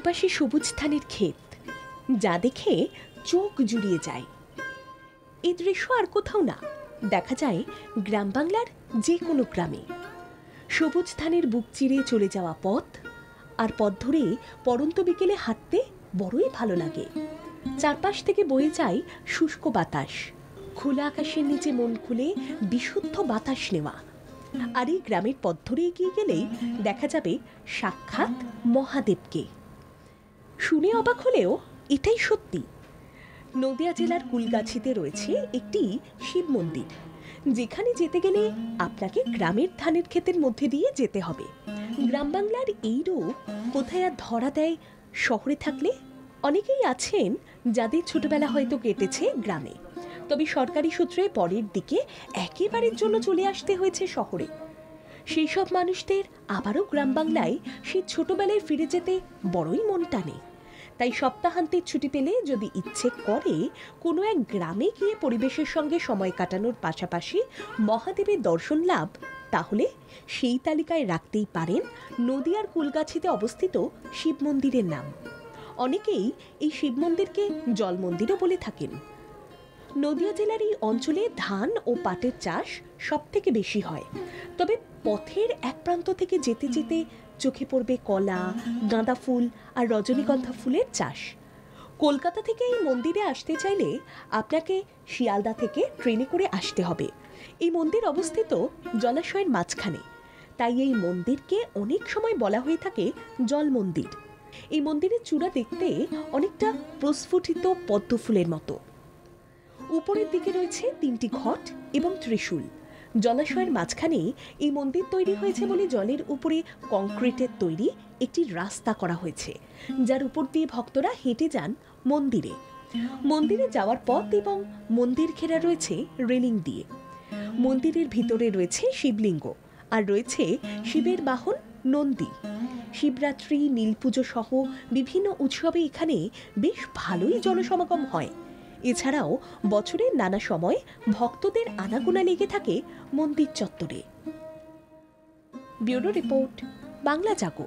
দুপাশে সবুজ ধানের ক্ষেত, যা দেখে চোখ জুড়িয়ে যায়। এই দৃশ্য আর কোথাও না, দেখা যায় গ্রাম বাংলার যে কোনো গ্রামে। সবুজ ধানের বুক চিরে চলে যাওয়া পথ, আর পথ ধরে পড়ন্ত বিকেলে হাঁটতে বড়ই ভালো লাগে। চারপাশ থেকে বয়ে যায় শুষ্ক বাতাস, খোলা আকাশের নিচে মন খুলে বিশুদ্ধ বাতাস নেওয়া। আর এই গ্রামের পথ ধরে এগিয়ে গেলেই দেখা যাবে সাক্ষাৎ মহাদেবকে। শুনে অবাক হলেও এটাই সত্যি। নদিয়া জেলার কুলগাছিতে রয়েছে একটি শিব মন্দির, যেখানে যেতে গেলে আপনাকে গ্রামের ধানের ক্ষেতের মধ্যে দিয়ে যেতে হবে। গ্রাম বাংলার এই রূপ কোথায় আর ধরা দেয় শহরে থাকলে? অনেকেই আছেন যাদের ছোটবেলা হয়তো কেটেছে গ্রামে, তবে সরকারি সূত্রে পরের দিকে একেবারের জন্য চলে আসতে হয়েছে শহরে। সেই সব মানুষদের আবারও গ্রাম বাংলায় সেই ছোটবেলায় ফিরে যেতে বড়ই মন টানে। তাই সপ্তাহান্তের ছুটি পেলে যদি ইচ্ছে করে কোনো এক গ্রামে গিয়ে পরিবেশের সঙ্গে সময় কাটানোর পাশাপাশি মহাদেবের দর্শন লাভ, তাহলে সেই তালিকায় রাখতেই পারেন নদিয়ার কুলগাছিতে অবস্থিত শিব মন্দিরের নাম। অনেকেই এই শিব মন্দিরকে জল মন্দিরও বলে থাকেন। নদিয়া জেলার এই অঞ্চলে ধান ও পাটের চাষ সব থেকে বেশি হয়, তবে পথের এক প্রান্ত থেকে যেতে যেতে চোখে পড়বে কলা, গাঁদা ফুল আর রজনীগন্ধা ফুলের চাষ। কলকাতা থেকে এই মন্দিরে আসতে চাইলে আপনাকে শিয়ালদা থেকে ট্রেনে করে আসতে হবে। এই মন্দির অবস্থিত জলাশয়ের মাঝখানে, তাই এই মন্দিরকে অনেক সময় বলা হয়ে থাকে জল মন্দির। এই মন্দিরের চূড়া দেখতে অনেকটা প্রস্ফুটিত পদ্ম ফুলের মতো। উপরের দিকে রয়েছে 3টি ঘট এবং ত্রিশূল। জলাশয়ের মাঝখানে এই মন্দির তৈরি হয়েছে বলে জলের উপরে কংক্রিটের তৈরি একটি রাস্তা করা হয়েছে, যার উপর দিয়ে ভক্তরা হেঁটে যান মন্দিরে। মন্দিরে যাওয়ার পথ এবং মন্দির ঘেরা রয়েছে রেলিং দিয়ে। মন্দিরের ভিতরে রয়েছে শিবলিঙ্গ, আর রয়েছে শিবের বাহন নন্দী। শিবরাত্রি, নীলপুজো সহ বিভিন্ন উৎসবে এখানে বেশ ভালোই জনসমাগম হয়। এছাড়াও বছরের নানা সময় ভক্তদের আনাগোনা লেগে থাকে মন্দির চত্বরে। ব্যুরো রিপোর্ট, বাংলা জাগো।